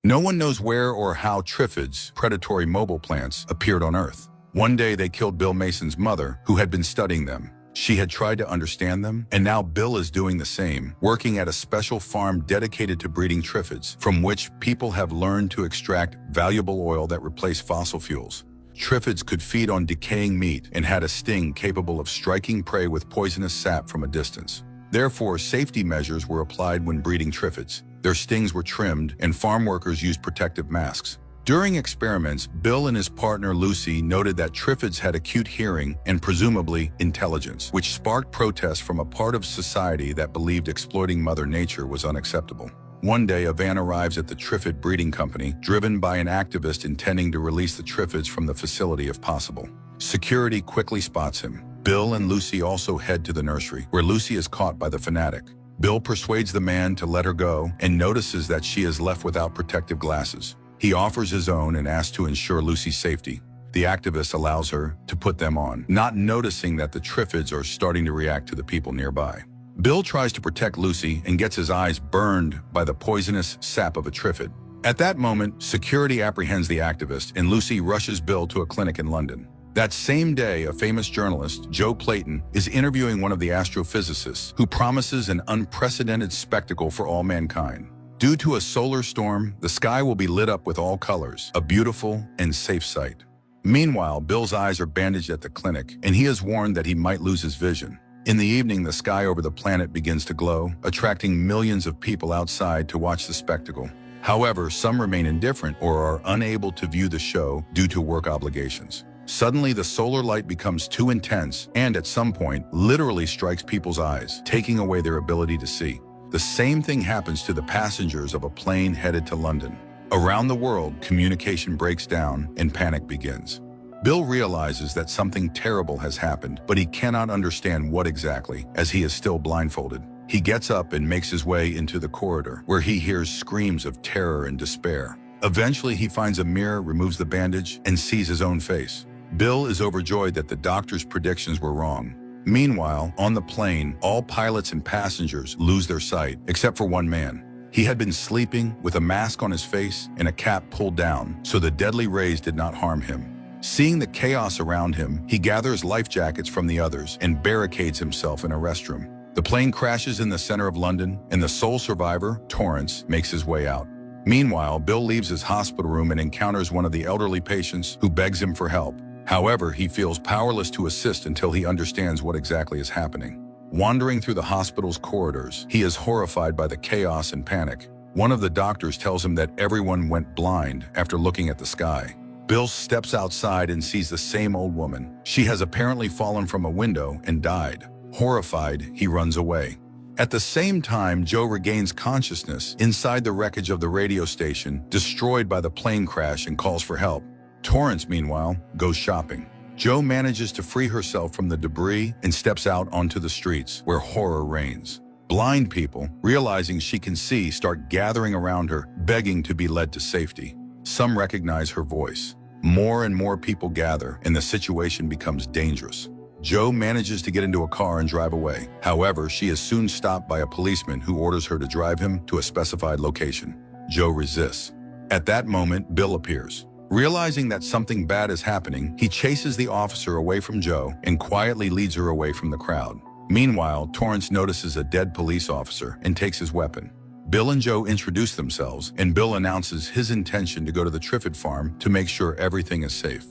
No one knows where or how triffids, predatory mobile plants, appeared on Earth. One day they killed Bill Mason's mother, who had been studying them. She had tried to understand them, and now Bill is doing the same, working at a special farm dedicated to breeding triffids, from which people have learned to extract valuable oil that replace fossil fuels. Triffids could feed on decaying meat and had a sting capable of striking prey with poisonous sap from a distance. Therefore, safety measures were applied when breeding triffids. Their stings were trimmed, and farm workers used protective masks. During experiments, Bill and his partner Lucy noted that triffids had acute hearing and presumably intelligence, which sparked protests from a part of society that believed exploiting Mother Nature was unacceptable. One day, a van arrives at the triffid breeding company, driven by an activist intending to release the triffids from the facility if possible. Security quickly spots him. Bill and Lucy also head to the nursery, where Lucy is caught by the fanatic. Bill persuades the man to let her go and notices that she is left without protective glasses. He offers his own and asks to ensure Lucy's safety. The activist allows her to put them on, not noticing that the triffids are starting to react to the people nearby. Bill tries to protect Lucy and gets his eyes burned by the poisonous sap of a triffid. At that moment, security apprehends the activist and Lucy rushes Bill to a clinic in London. That same day, a famous journalist, Joe Clayton, is interviewing one of the astrophysicists who promises an unprecedented spectacle for all mankind. Due to a solar storm, the sky will be lit up with all colors, a beautiful and safe sight. Meanwhile, Bill's eyes are bandaged at the clinic, and he is warned that he might lose his vision. In the evening, the sky over the planet begins to glow, attracting millions of people outside to watch the spectacle. However, some remain indifferent or are unable to view the show due to work obligations. Suddenly, the solar light becomes too intense and, at some point, literally strikes people's eyes, taking away their ability to see. The same thing happens to the passengers of a plane headed to London. Around the world, communication breaks down and panic begins. Bill realizes that something terrible has happened, but he cannot understand what exactly, as he is still blindfolded. He gets up and makes his way into the corridor, where he hears screams of terror and despair. Eventually, he finds a mirror, removes the bandage, and sees his own face. Bill is overjoyed that the doctor's predictions were wrong. Meanwhile, on the plane, all pilots and passengers lose their sight, except for one man. He had been sleeping with a mask on his face and a cap pulled down, so the deadly rays did not harm him. Seeing the chaos around him, he gathers life jackets from the others and barricades himself in a restroom. The plane crashes in the center of London, and the sole survivor, Torrance, makes his way out. Meanwhile, Bill leaves his hospital room and encounters one of the elderly patients who begs him for help. However, he feels powerless to assist until he understands what exactly is happening. Wandering through the hospital's corridors, he is horrified by the chaos and panic. One of the doctors tells him that everyone went blind after looking at the sky. Bill steps outside and sees the same old woman. She has apparently fallen from a window and died. Horrified, he runs away. At the same time, Joe regains consciousness inside the wreckage of the radio station, destroyed by the plane crash, and calls for help. Torrance, meanwhile, goes shopping. Joe manages to free herself from the debris and steps out onto the streets, where horror reigns. Blind people, realizing she can see, start gathering around her, begging to be led to safety. Some recognize her voice. More and more people gather, and the situation becomes dangerous. Joe manages to get into a car and drive away. However, she is soon stopped by a policeman who orders her to drive him to a specified location. Joe resists. At that moment, Bill appears. Realizing that something bad is happening, he chases the officer away from Joe and quietly leads her away from the crowd. Meanwhile, Torrance notices a dead police officer and takes his weapon. Bill and Joe introduce themselves, and Bill announces his intention to go to the triffid farm to make sure everything is safe.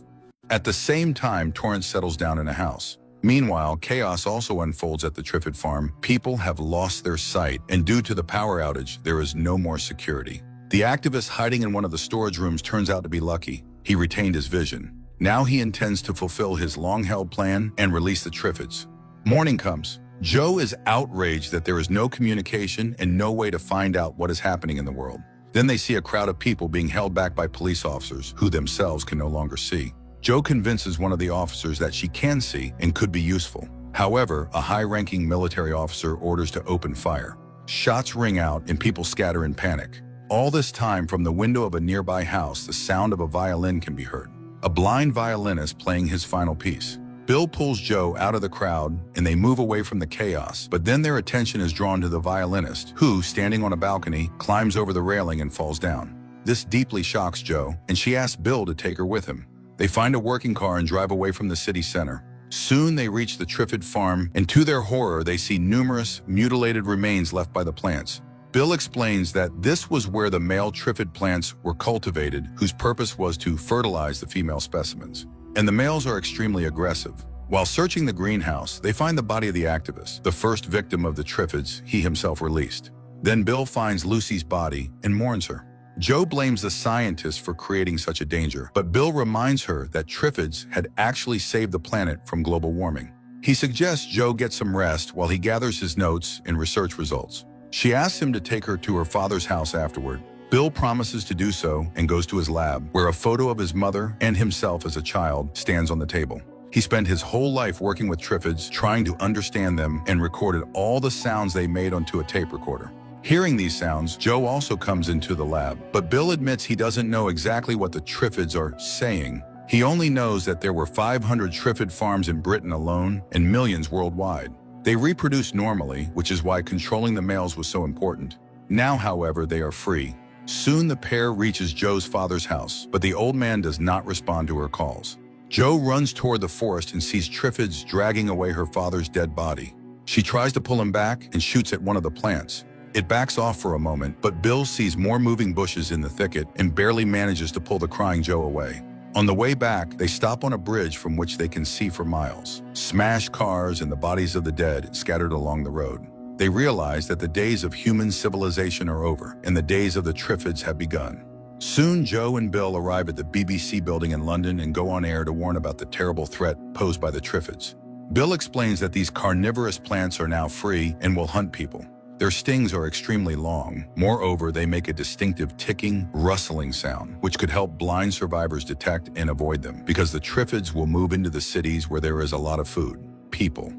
At the same time, Torrance settles down in a house. Meanwhile, chaos also unfolds at the triffid farm. People have lost their sight, and due to the power outage, there is no more security. The activist hiding in one of the storage rooms turns out to be lucky. He retained his vision. Now he intends to fulfill his long-held plan and release the triffids. Morning comes. Joe is outraged that there is no communication and no way to find out what is happening in the world. Then they see a crowd of people being held back by police officers who themselves can no longer see. Joe convinces one of the officers that she can see and could be useful. However, a high-ranking military officer orders to open fire. Shots ring out and people scatter in panic. All this time, from the window of a nearby house, the sound of a violin can be heard. A blind violinist playing his final piece. Bill pulls Joe out of the crowd and they move away from the chaos, but then their attention is drawn to the violinist, who, standing on a balcony, climbs over the railing and falls down. This deeply shocks Joe, and she asks Bill to take her with him. They find a working car and drive away from the city center. Soon they reach the Trifid farm, and to their horror, they see numerous mutilated remains left by the plants. Bill explains that this was where the male Trifid plants were cultivated, whose purpose was to fertilize the female specimens. And the males are extremely aggressive. While searching the greenhouse, they find the body of the activist, the first victim of the Trifids he himself released. Then Bill finds Lucy's body and mourns her. Joe blames the scientists for creating such a danger, but Bill reminds her that Trifids had actually saved the planet from global warming. He suggests Joe get some rest while he gathers his notes and research results. She asks him to take her to her father's house afterward. Bill promises to do so and goes to his lab, where a photo of his mother and himself as a child stands on the table. He spent his whole life working with Trifids, trying to understand them, and recorded all the sounds they made onto a tape recorder. Hearing these sounds, Joe also comes into the lab, but Bill admits he doesn't know exactly what the Trifids are saying. He only knows that there were 500 Trifid farms in Britain alone and millions worldwide. They reproduce normally, which is why controlling the males was so important. Now, however, they are free. Soon the pair reaches Joe's father's house, but the old man does not respond to her calls. Joe runs toward the forest and sees Trifids dragging away her father's dead body. She tries to pull him back and shoots at one of the plants. It backs off for a moment, but Bill sees more moving bushes in the thicket and barely manages to pull the crying Joe away. On the way back, they stop on a bridge from which they can see for miles. Smashed cars and the bodies of the dead scattered along the road. They realize that the days of human civilization are over, and the days of the Trifids have begun. Soon, Joe and Bill arrive at the BBC building in London and go on air to warn about the terrible threat posed by the Trifids. Bill explains that these carnivorous plants are now free and will hunt people. Their stings are extremely long. Moreover, they make a distinctive ticking, rustling sound, which could help blind survivors detect and avoid them, because the Trifids will move into the cities where there is a lot of food, people.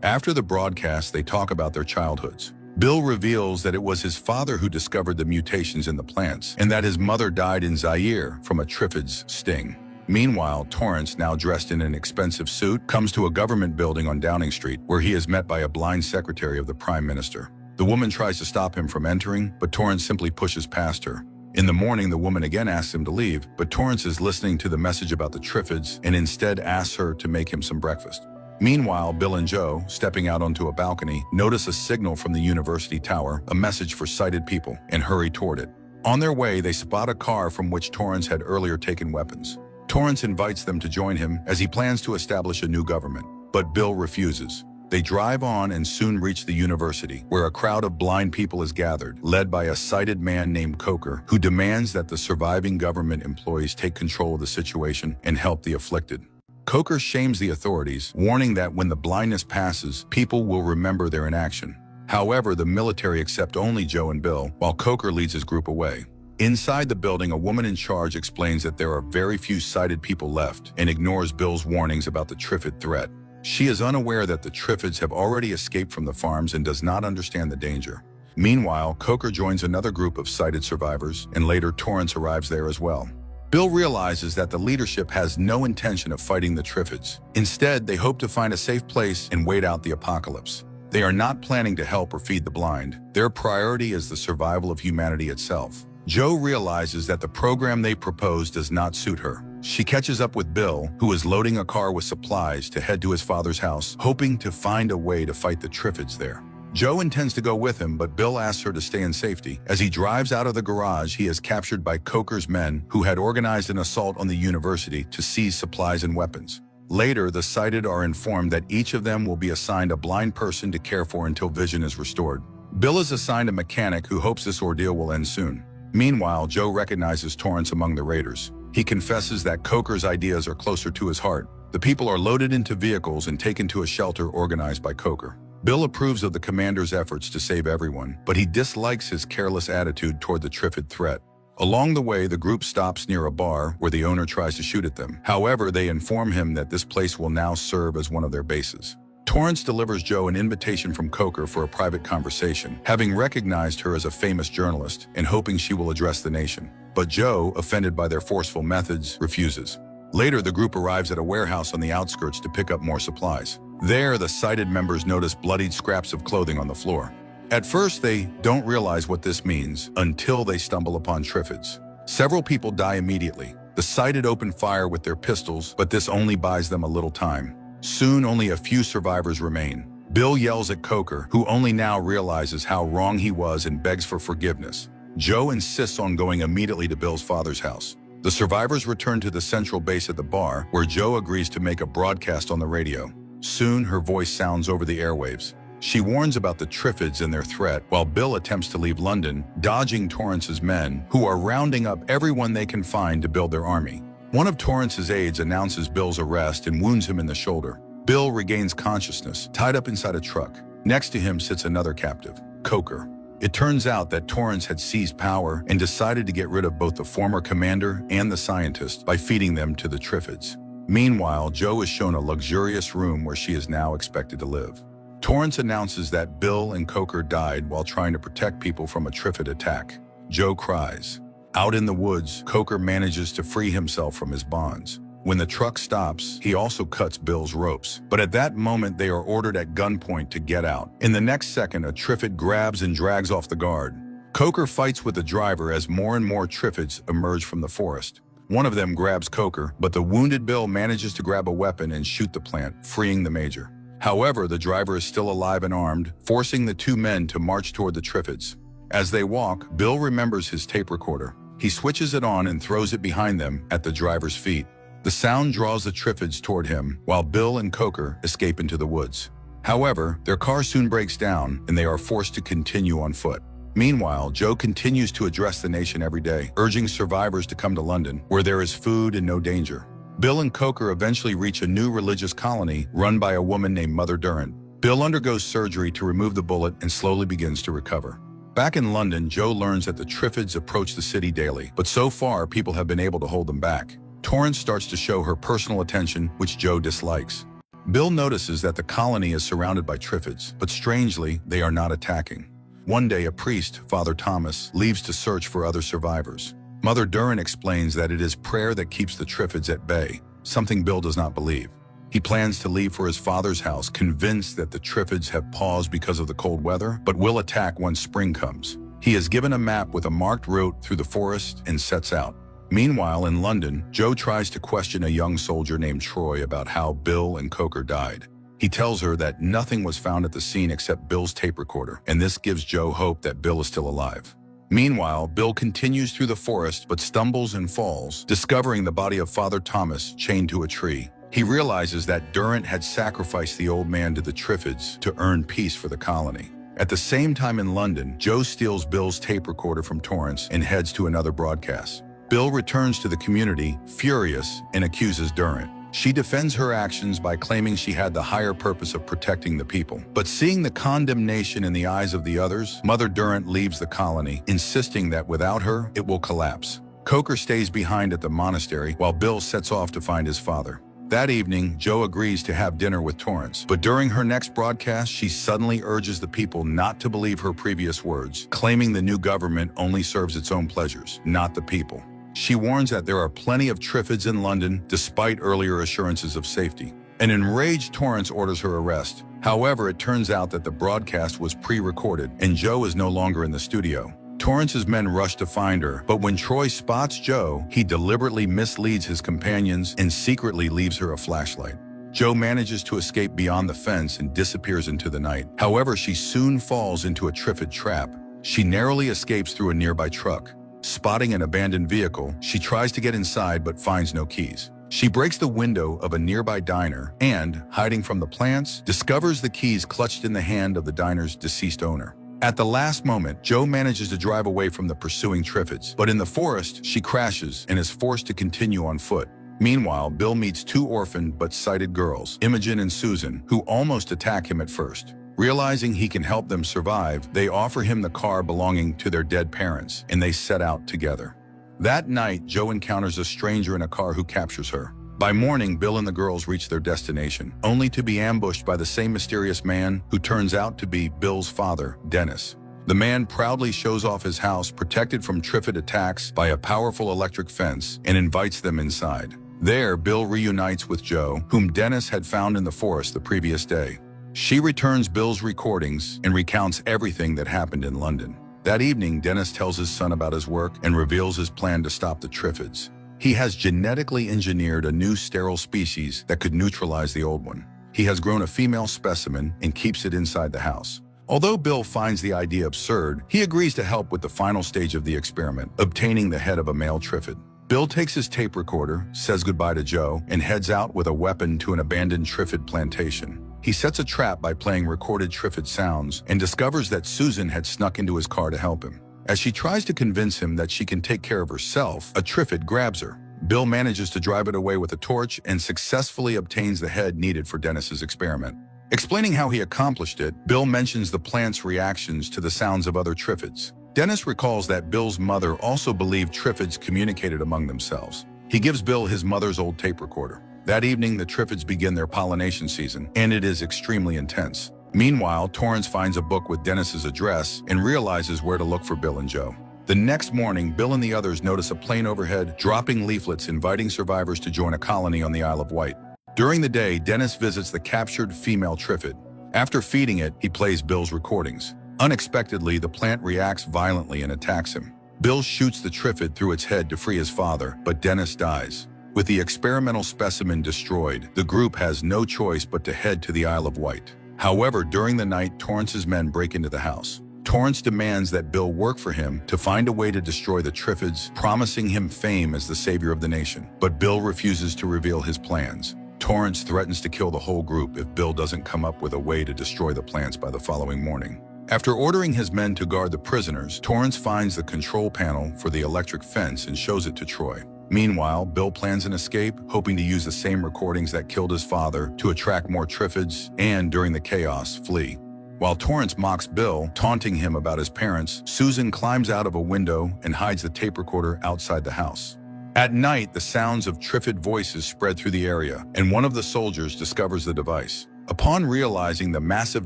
After the broadcast, they talk about their childhoods. Bill reveals that it was his father who discovered the mutations in the plants, and that his mother died in Zaire from a Trifid's sting. Meanwhile, Torrance, now dressed in an expensive suit, comes to a government building on Downing Street, where he is met by a blind secretary of the Prime Minister. The woman tries to stop him from entering, but Torrance simply pushes past her. In the morning, the woman again asks him to leave, but Torrance is listening to the message about the Trifids and instead asks her to make him some breakfast. Meanwhile, Bill and Joe, stepping out onto a balcony, notice a signal from the university tower, a message for sighted people, and hurry toward it. On their way, they spot a car from which Torrance had earlier taken weapons. Torrance invites them to join him as he plans to establish a new government, but Bill refuses. They drive on and soon reach the university, where a crowd of blind people is gathered, led by a sighted man named Coker, who demands that the surviving government employees take control of the situation and help the afflicted. Coker shames the authorities, warning that when the blindness passes, people will remember their inaction. However, the military accept only Joe and Bill, while Coker leads his group away. Inside the building, a woman in charge explains that there are very few sighted people left and ignores Bill's warnings about the Trifid threat. She is unaware that the Trifids have already escaped from the farms and does not understand the danger. Meanwhile, Coker joins another group of sighted survivors, and later Torrance arrives there as well. Bill realizes that the leadership has no intention of fighting the Trifids. Instead, they hope to find a safe place and wait out the apocalypse. They are not planning to help or feed the blind. Their priority is the survival of humanity itself. Joe realizes that the program they propose does not suit her. She catches up with Bill, who is loading a car with supplies to head to his father's house, hoping to find a way to fight the Trifids there. Joe intends to go with him, but Bill asks her to stay in safety. As he drives out of the garage, he is captured by Coker's men, who had organized an assault on the university to seize supplies and weapons. Later, the sighted are informed that each of them will be assigned a blind person to care for until vision is restored. Bill is assigned a mechanic who hopes this ordeal will end soon. Meanwhile, Joe recognizes Torrance among the raiders. He confesses that Coker's ideas are closer to his heart. The people are loaded into vehicles and taken to a shelter organized by Coker. Bill approves of the commander's efforts to save everyone, but he dislikes his careless attitude toward the Trifid threat. Along the way, the group stops near a bar where the owner tries to shoot at them. However, they inform him that this place will now serve as one of their bases. Torrance delivers Joe an invitation from Coker for a private conversation, having recognized her as a famous journalist and hoping she will address the nation. But Joe, offended by their forceful methods, refuses. Later, the group arrives at a warehouse on the outskirts to pick up more supplies. There, the sighted members notice bloodied scraps of clothing on the floor. At first, they don't realize what this means until they stumble upon Trifids. Several people die immediately. The sighted open fire with their pistols, but this only buys them a little time. Soon, only a few survivors remain. Bill yells at Coker, who only now realizes how wrong he was and begs for forgiveness. Joe insists on going immediately to Bill's father's house. The survivors return to the central base at the bar, where Joe agrees to make a broadcast on the radio. Soon, her voice sounds over the airwaves. She warns about the Triffids and their threat, while Bill attempts to leave London, dodging Torrance's men, who are rounding up everyone they can find to build their army. One of Torrance's aides announces Bill's arrest and wounds him in the shoulder. Bill regains consciousness, tied up inside a truck. Next to him sits another captive, Coker. It turns out that Torrance had seized power and decided to get rid of both the former commander and the scientist by feeding them to the Triffids. Meanwhile, Joe is shown a luxurious room where she is now expected to live. Torrance announces that Bill and Coker died while trying to protect people from a Triffid attack. Joe cries. Out in the woods, Coker manages to free himself from his bonds. When the truck stops, he also cuts Bill's ropes. But at that moment, they are ordered at gunpoint to get out. In the next second, a Triffid grabs and drags off the guard. Coker fights with the driver as more and more Triffids emerge from the forest. One of them grabs Coker, but the wounded Bill manages to grab a weapon and shoot the plant, freeing the major. However, the driver is still alive and armed, forcing the two men to march toward the Triffids. As they walk, Bill remembers his tape recorder. He switches it on and throws it behind them at the driver's feet. The sound draws the Triffids toward him, while Bill and Coker escape into the woods. However, their car soon breaks down, and they are forced to continue on foot. Meanwhile, Joe continues to address the nation every day, urging survivors to come to London, where there is food and no danger. Bill and Coker eventually reach a new religious colony run by a woman named Mother Durrant. Bill undergoes surgery to remove the bullet and slowly begins to recover. Back in London, Joe learns that the Triffids approach the city daily, but so far people have been able to hold them back. Torrance starts to show her personal attention, which Joe dislikes. Bill notices that the colony is surrounded by Triffids, but strangely, they are not attacking. One day, a priest, Father Thomas, leaves to search for other survivors. Mother Durrant explains that it is prayer that keeps the Triffids at bay, something Bill does not believe. He plans to leave for his father's house, convinced that the Triffids have paused because of the cold weather, but will attack once spring comes. He is given a map with a marked route through the forest and sets out. Meanwhile, in London, Joe tries to question a young soldier named Troy about how Bill and Coker died. He tells her that nothing was found at the scene except Bill's tape recorder, and this gives Joe hope that Bill is still alive. Meanwhile, Bill continues through the forest but stumbles and falls, discovering the body of Father Thomas chained to a tree. He realizes that Durrant had sacrificed the old man to the Triffids to earn peace for the colony. At the same time in London, Joe steals Bill's tape recorder from Torrance and heads to another broadcast. Bill returns to the community, furious, and accuses Durrant. She defends her actions by claiming she had the higher purpose of protecting the people. But seeing the condemnation in the eyes of the others, Mother Durrant leaves the colony, insisting that without her, it will collapse. Coker stays behind at the monastery while Bill sets off to find his father. That evening, Joe agrees to have dinner with Torrance, but during her next broadcast, she suddenly urges the people not to believe her previous words, claiming the new government only serves its own pleasures, not the people. She warns that there are plenty of Triffids in London, despite earlier assurances of safety. An enraged Torrance orders her arrest. However, it turns out that the broadcast was pre-recorded, and Joe is no longer in the studio. Torrance's men rush to find her, but when Troy spots Joe, he deliberately misleads his companions and secretly leaves her a flashlight. Joe manages to escape beyond the fence and disappears into the night. However, she soon falls into a Triffid trap. She narrowly escapes through a nearby truck. Spotting an abandoned vehicle, she tries to get inside but finds no keys. She breaks the window of a nearby diner and, hiding from the plants, discovers the keys clutched in the hand of the diner's deceased owner. At the last moment, Joe manages to drive away from the pursuing Triffids, but in the forest, she crashes and is forced to continue on foot. Meanwhile, Bill meets two orphaned but sighted girls, Imogen and Susan, who almost attack him at first. Realizing he can help them survive, they offer him the car belonging to their dead parents, and they set out together. That night, Joe encounters a stranger in a car who captures her. By morning, Bill and the girls reach their destination, only to be ambushed by the same mysterious man who turns out to be Bill's father, Dennis. The man proudly shows off his house, protected from Triffid attacks by a powerful electric fence, and invites them inside. There, Bill reunites with Joe, whom Dennis had found in the forest the previous day. She returns Bill's recordings and recounts everything that happened in London. That evening, Dennis tells his son about his work and reveals his plan to stop the Triffids. He has genetically engineered a new sterile species that could neutralize the old one. He has grown a female specimen and keeps it inside the house. Although Bill finds the idea absurd, he agrees to help with the final stage of the experiment, obtaining the head of a male Triffid. Bill takes his tape recorder, says goodbye to Joe, and heads out with a weapon to an abandoned Triffid plantation. He sets a trap by playing recorded Triffid sounds and discovers that Susan had snuck into his car to help him. As she tries to convince him that she can take care of herself, a Triffid grabs her. Bill manages to drive it away with a torch and successfully obtains the head needed for Dennis's experiment. Explaining how he accomplished it, Bill mentions the plant's reactions to the sounds of other Triffids. Dennis recalls that Bill's mother also believed Triffids communicated among themselves. He gives Bill his mother's old tape recorder. That evening, the Triffids begin their pollination season, and it is extremely intense. Meanwhile, Torrance finds a book with Dennis's address and realizes where to look for Bill and Joe. The next morning, Bill and the others notice a plane overhead, dropping leaflets inviting survivors to join a colony on the Isle of Wight. During the day, Dennis visits the captured female Triffid. After feeding it, he plays Bill's recordings. Unexpectedly, the plant reacts violently and attacks him. Bill shoots the Triffid through its head to free his father, but Dennis dies. With the experimental specimen destroyed, the group has no choice but to head to the Isle of Wight. However, during the night, Torrance's men break into the house. Torrance demands that Bill work for him to find a way to destroy the Triffids, promising him fame as the savior of the nation. But Bill refuses to reveal his plans. Torrance threatens to kill the whole group if Bill doesn't come up with a way to destroy the plants by the following morning. After ordering his men to guard the prisoners, Torrance finds the control panel for the electric fence and shows it to Troy. Meanwhile, Bill plans an escape, hoping to use the same recordings that killed his father to attract more Triffids and, during the chaos, flee. While Torrance mocks Bill, taunting him about his parents, Susan climbs out of a window and hides the tape recorder outside the house. At night, the sounds of Triffid voices spread through the area, and one of the soldiers discovers the device. Upon realizing the massive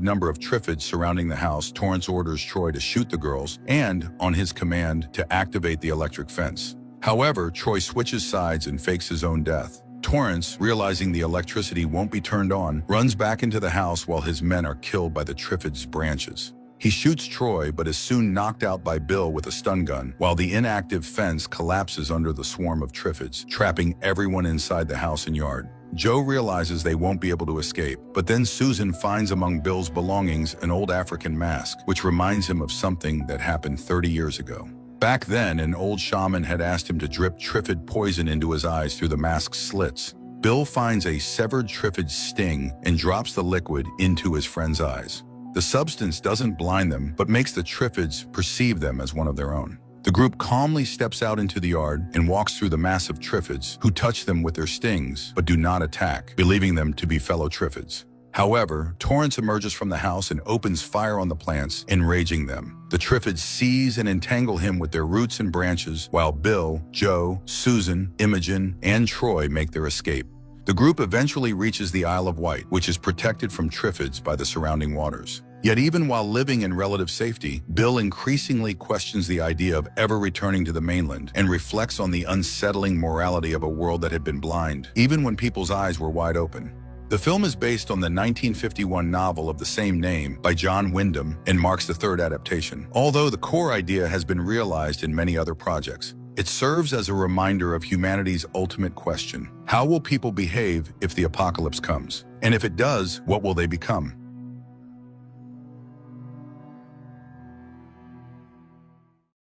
number of Triffids surrounding the house, Torrance orders Troy to shoot the girls and, on his command, to activate the electric fence. However, Troy switches sides and fakes his own death. Torrance, realizing the electricity won't be turned on, runs back into the house while his men are killed by the Triffids' branches. He shoots Troy but is soon knocked out by Bill with a stun gun, while the inactive fence collapses under the swarm of Triffids, trapping everyone inside the house and yard. Joe realizes they won't be able to escape, but then Susan finds among Bill's belongings an old African mask, which reminds him of something that happened 30 years ago. Back then, an old shaman had asked him to drip Triffid poison into his eyes through the mask's slits. Bill finds a severed Triffid sting and drops the liquid into his friend's eyes. The substance doesn't blind them, but makes the Triffids perceive them as one of their own. The group calmly steps out into the yard and walks through the massive Triffids, who touch them with their stings, but do not attack, believing them to be fellow Triffids. However, Torrance emerges from the house and opens fire on the plants, enraging them. The Triffids seize and entangle him with their roots and branches, while Bill, Joe, Susan, Imogen, and Troy make their escape. The group eventually reaches the Isle of Wight, which is protected from Triffids by the surrounding waters. Yet even while living in relative safety, Bill increasingly questions the idea of ever returning to the mainland and reflects on the unsettling morality of a world that had been blind, even when people's eyes were wide open. The film is based on the 1951 novel of the same name by John Wyndham and marks the third adaptation. Although the core idea has been realized in many other projects, it serves as a reminder of humanity's ultimate question: how will people behave if the apocalypse comes? And if it does, what will they become?